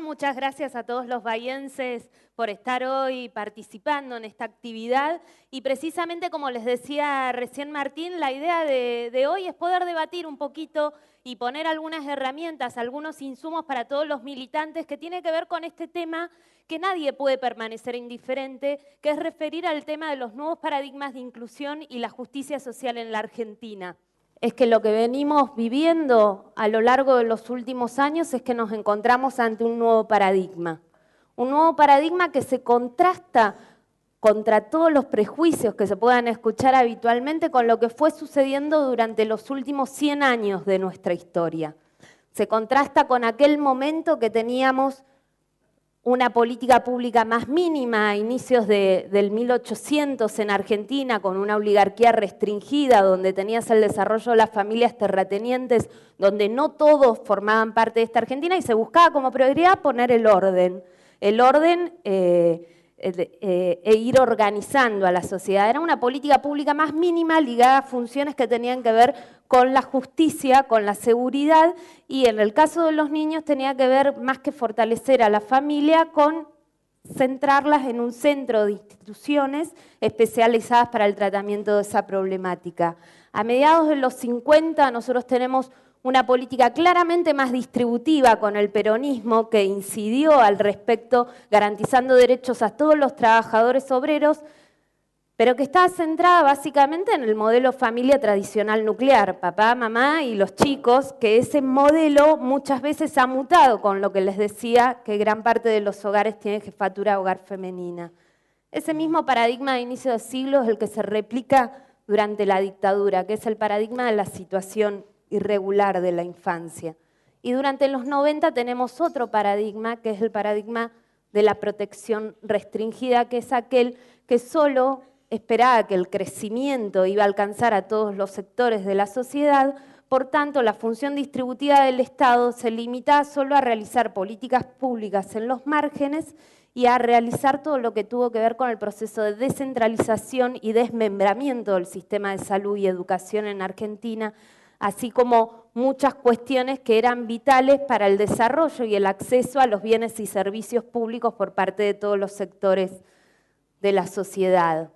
Muchas gracias a todos los bahienses por estar hoy participando en esta actividad y precisamente como les decía recién Martín, la idea de hoy es poder debatir un poquito y poner algunas herramientas, algunos insumos para todos los militantes que tiene que ver con este tema que nadie puede permanecer indiferente, que es referir al tema de los nuevos paradigmas de inclusión y la justicia social en la Argentina. Es que lo que venimos viviendo a lo largo de los últimos años es que nos encontramos ante un nuevo paradigma que se contrasta contra todos los prejuicios que se puedan escuchar habitualmente con lo que fue sucediendo durante los últimos 100 años de nuestra historia. Se contrasta con aquel momento que teníamos una política pública más mínima a inicios del 1800 en Argentina, con una oligarquía restringida, donde tenías el desarrollo de las familias terratenientes, donde no todos formaban parte de esta Argentina, y se buscaba como prioridad poner el orden e ir organizando a la sociedad. Era una política pública más mínima ligada a funciones que tenían que ver con la justicia, con la seguridad, y en el caso de los niños tenía que ver, más que fortalecer a la familia, con centrarlas en un centro de instituciones especializadas para el tratamiento de esa problemática. A mediados de los 50 nosotros tenemos una política claramente más distributiva con el peronismo que incidió al respecto, garantizando derechos a todos los trabajadores obreros, pero que estaba centrada básicamente en el modelo familia tradicional nuclear, papá, mamá y los chicos, que ese modelo muchas veces ha mutado con lo que les decía, que gran parte de los hogares tienen jefatura de hogar femenina. Ese mismo paradigma de inicio de siglo es el que se replica durante la dictadura, que es el paradigma de la situación irregular de la infancia. Y durante los 90 tenemos otro paradigma, que es el paradigma de la protección restringida, que es aquel que solo esperaba que el crecimiento iba a alcanzar a todos los sectores de la sociedad, por tanto la función distributiva del Estado se limitaba solo a realizar políticas públicas en los márgenes y a realizar todo lo que tuvo que ver con el proceso de descentralización y desmembramiento del sistema de salud y educación en Argentina, así como muchas cuestiones que eran vitales para el desarrollo y el acceso a los bienes y servicios públicos por parte de todos los sectores de la sociedad.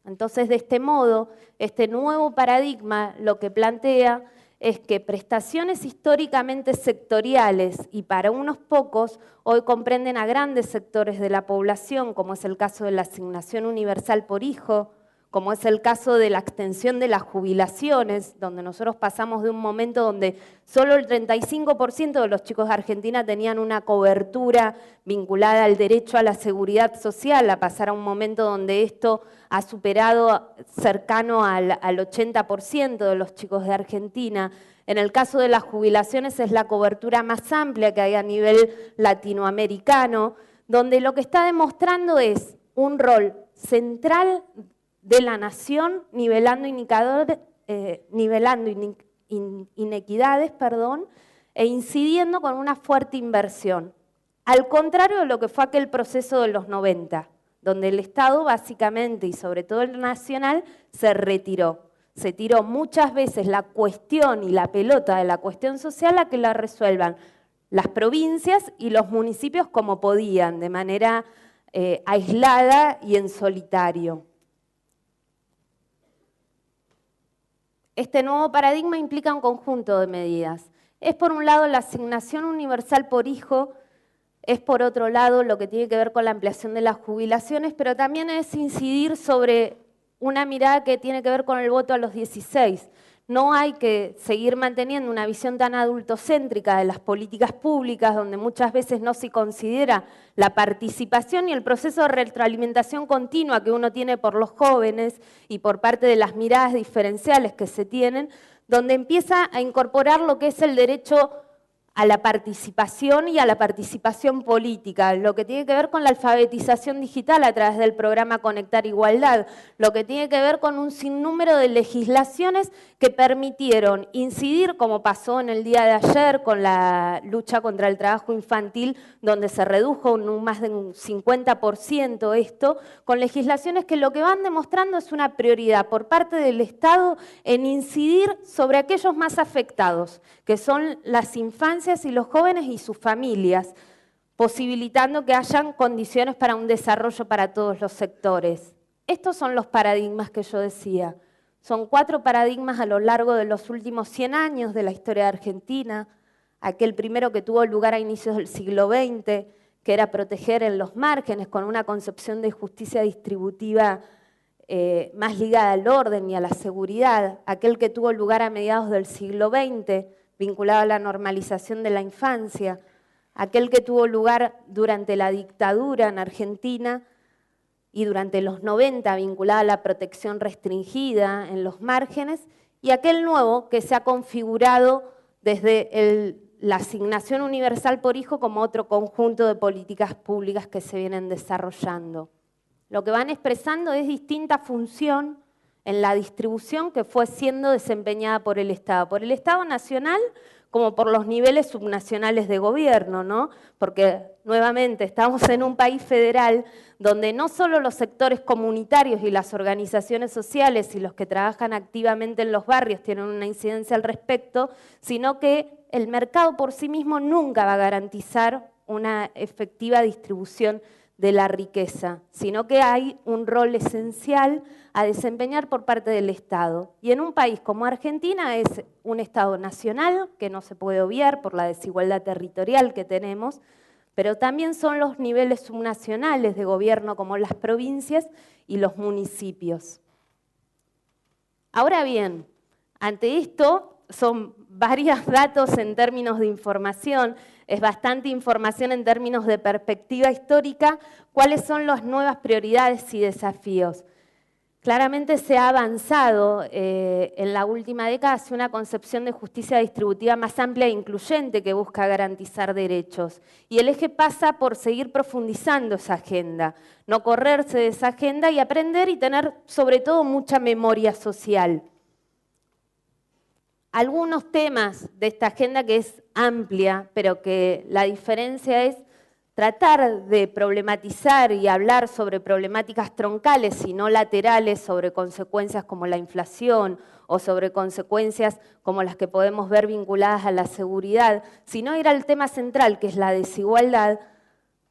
Entonces, de este modo, este nuevo paradigma lo que plantea es que prestaciones históricamente sectoriales y para unos pocos hoy comprenden a grandes sectores de la población, como es el caso de la asignación universal por hijo, como es el caso de la extensión de las jubilaciones, donde nosotros pasamos de un momento donde solo el 35% de los chicos de Argentina tenían una cobertura vinculada al derecho a la seguridad social, a pasar a un momento donde esto ha superado cercano al 80% de los chicos de Argentina. En el caso de las jubilaciones es la cobertura más amplia que hay a nivel latinoamericano, donde lo que está demostrando es un rol central de la nación, nivelando inequidades, e incidiendo con una fuerte inversión. Al contrario de lo que fue aquel proceso de los 90, donde el Estado básicamente, y sobre todo el nacional, se retiró. Se tiró muchas veces la cuestión y la pelota de la cuestión social a que la resuelvan las provincias y los municipios como podían, de manera aislada y en solitario. Este nuevo paradigma implica un conjunto de medidas. Es por un lado la asignación universal por hijo, es por otro lado lo que tiene que ver con la ampliación de las jubilaciones, pero también es incidir sobre una mirada que tiene que ver con el voto a los 16. No hay que seguir manteniendo una visión tan adultocéntrica de las políticas públicas, donde muchas veces no se considera la participación y el proceso de retroalimentación continua que uno tiene por los jóvenes y por parte de las miradas diferenciales que se tienen, donde empieza a incorporar lo que es el derecho a la participación y a la participación política, lo que tiene que ver con la alfabetización digital a través del programa Conectar Igualdad, lo que tiene que ver con un sinnúmero de legislaciones que permitieron incidir, como pasó en el día de ayer con la lucha contra el trabajo infantil, donde se redujo más de un 50% esto, con legislaciones que lo que van demostrando es una prioridad por parte del Estado en incidir sobre aquellos más afectados, que son las infancias y los jóvenes y sus familias, posibilitando que hayan condiciones para un desarrollo para todos los sectores. Estos son los paradigmas que yo decía. Son 4 paradigmas a lo largo de los últimos 100 años de la historia de Argentina. Aquel primero que tuvo lugar a inicios del siglo XX, que era proteger en los márgenes con una concepción de justicia distributiva más ligada al orden y a la seguridad. Aquel que tuvo lugar a mediados del siglo XX, vinculado a la normalización de la infancia. Aquel que tuvo lugar durante la dictadura en Argentina y durante los 90, vinculado a la protección restringida en los márgenes. Y aquel nuevo que se ha configurado desde la asignación universal por hijo como otro conjunto de políticas públicas que se vienen desarrollando. Lo que van expresando es distinta función en la distribución que fue siendo desempeñada por el Estado nacional como por los niveles subnacionales de gobierno, ¿no? Porque nuevamente estamos en un país federal donde no solo los sectores comunitarios y las organizaciones sociales y los que trabajan activamente en los barrios tienen una incidencia al respecto, sino que el mercado por sí mismo nunca va a garantizar una efectiva distribución de la riqueza, sino que hay un rol esencial a desempeñar por parte del Estado. Y en un país como Argentina es un Estado nacional, que no se puede obviar por la desigualdad territorial que tenemos, pero también son los niveles subnacionales de gobierno como las provincias y los municipios. Ahora bien, ante esto son varios datos en términos de información, es bastante información en términos de perspectiva histórica, cuáles son las nuevas prioridades y desafíos. Claramente se ha avanzado en la última década hacia una concepción de justicia distributiva más amplia e incluyente que busca garantizar derechos. Y el eje pasa por seguir profundizando esa agenda, no correrse de esa agenda y aprender y tener sobre todo mucha memoria social. Algunos temas de esta agenda que es amplia, pero que la diferencia es tratar de problematizar y hablar sobre problemáticas troncales y no laterales, sobre consecuencias como la inflación o sobre consecuencias como las que podemos ver vinculadas a la seguridad, sino ir al tema central, que es la desigualdad.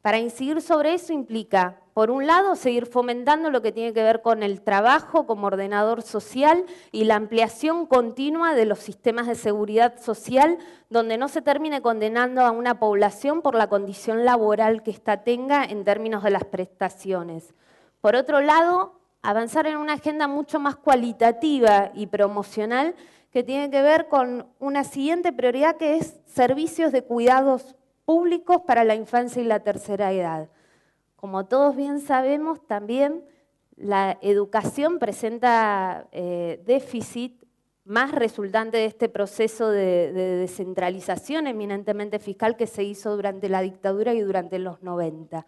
Para incidir sobre eso implica, por un lado, seguir fomentando lo que tiene que ver con el trabajo como ordenador social y la ampliación continua de los sistemas de seguridad social, donde no se termine condenando a una población por la condición laboral que ésta tenga en términos de las prestaciones. Por otro lado, avanzar en una agenda mucho más cualitativa y promocional que tiene que ver con una siguiente prioridad que es servicios de cuidados públicos para la infancia y la tercera edad. Como todos bien sabemos, también la educación presenta déficit más resultante de este proceso de descentralización eminentemente fiscal que se hizo durante la dictadura y durante los 90.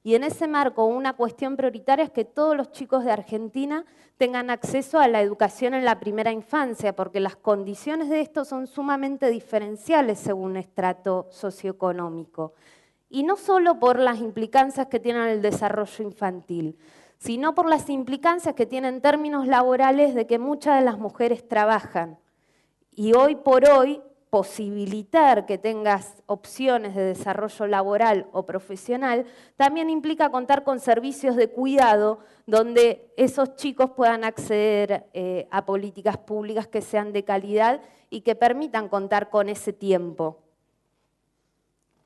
Y en ese marco, una cuestión prioritaria es que todos los chicos de Argentina tengan acceso a la educación en la primera infancia, porque las condiciones de esto son sumamente diferenciales según estrato socioeconómico. Y no solo por las implicancias que tiene el desarrollo infantil, sino por las implicancias que tiene en términos laborales de que muchas de las mujeres trabajan. Y hoy por hoy, posibilitar que tengas opciones de desarrollo laboral o profesional también implica contar con servicios de cuidado donde esos chicos puedan acceder a políticas públicas que sean de calidad y que permitan contar con ese tiempo.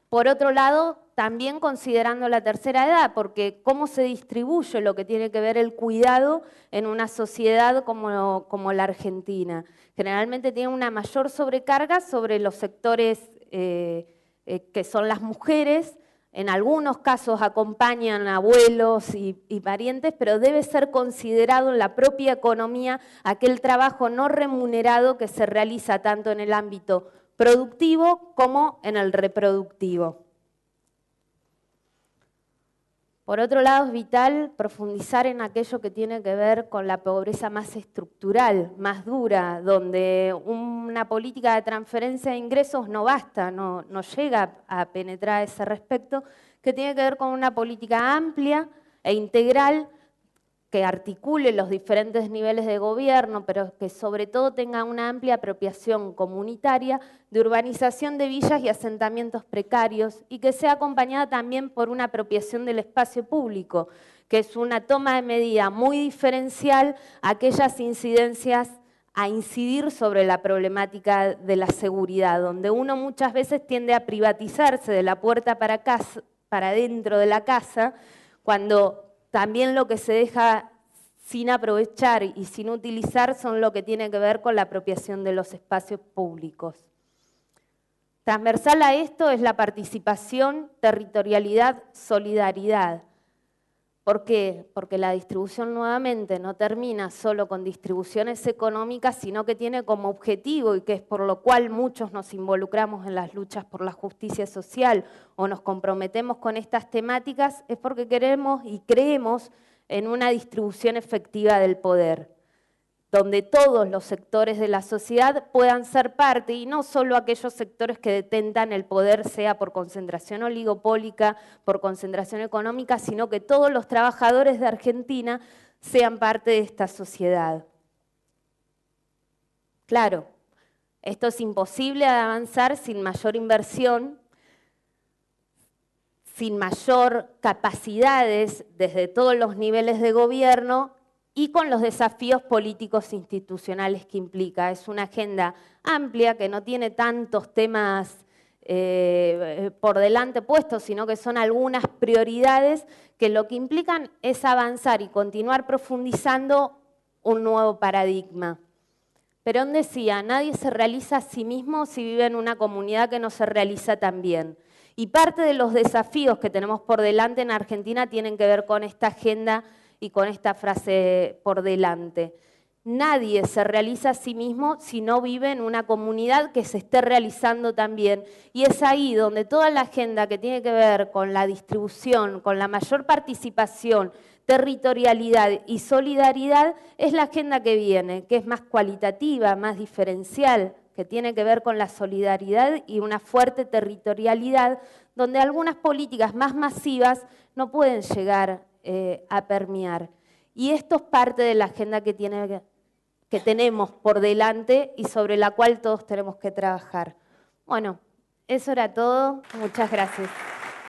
Por otro lado, también considerando la tercera edad, porque cómo se distribuye lo que tiene que ver el cuidado en una sociedad como la Argentina. Generalmente tiene una mayor sobrecarga sobre los sectores que son las mujeres, en algunos casos acompañan abuelos y parientes, pero debe ser considerado en la propia economía aquel trabajo no remunerado que se realiza tanto en el ámbito productivo como en el reproductivo. Por otro lado, es vital profundizar en aquello que tiene que ver con la pobreza más estructural, más dura, donde una política de transferencia de ingresos no basta, no llega a penetrar a ese respecto, que tiene que ver con una política amplia e integral que articule los diferentes niveles de gobierno, pero que sobre todo tenga una amplia apropiación comunitaria de urbanización de villas y asentamientos precarios y que sea acompañada también por una apropiación del espacio público, que es una toma de medida muy diferencial a aquellas incidencias a incidir sobre la problemática de la seguridad, donde uno muchas veces tiende a privatizarse de la puerta para dentro de la casa, cuando también lo que se deja sin aprovechar y sin utilizar son lo que tiene que ver con la apropiación de los espacios públicos. Transversal a esto es la participación, territorialidad, solidaridad. ¿Por qué? Porque la distribución nuevamente no termina solo con distribuciones económicas, sino que tiene como objetivo, y que es por lo cual muchos nos involucramos en las luchas por la justicia social o nos comprometemos con estas temáticas, es porque queremos y creemos en una distribución efectiva del poder, donde todos los sectores de la sociedad puedan ser parte, y no solo aquellos sectores que detentan el poder, sea por concentración oligopólica, por concentración económica, sino que todos los trabajadores de Argentina sean parte de esta sociedad. Claro, esto es imposible de avanzar sin mayor inversión, sin mayor capacidades desde todos los niveles de gobierno, y con los desafíos políticos institucionales que implica. Es una agenda amplia que no tiene tantos temas por delante puestos, sino que son algunas prioridades que lo que implican es avanzar y continuar profundizando un nuevo paradigma. Perón decía, nadie se realiza a sí mismo si vive en una comunidad que no se realiza tan bien. Y parte de los desafíos que tenemos por delante en Argentina tienen que ver con esta agenda y con esta frase por delante. Nadie se realiza a sí mismo si no vive en una comunidad que se esté realizando también. Y es ahí donde toda la agenda que tiene que ver con la distribución, con la mayor participación, territorialidad y solidaridad, es la agenda que viene, que es más cualitativa, más diferencial, que tiene que ver con la solidaridad y una fuerte territorialidad, donde algunas políticas más masivas no pueden llegar a permear. Y esto es parte de la agenda que tenemos por delante y sobre la cual todos tenemos que trabajar. Bueno, eso era todo. Muchas gracias.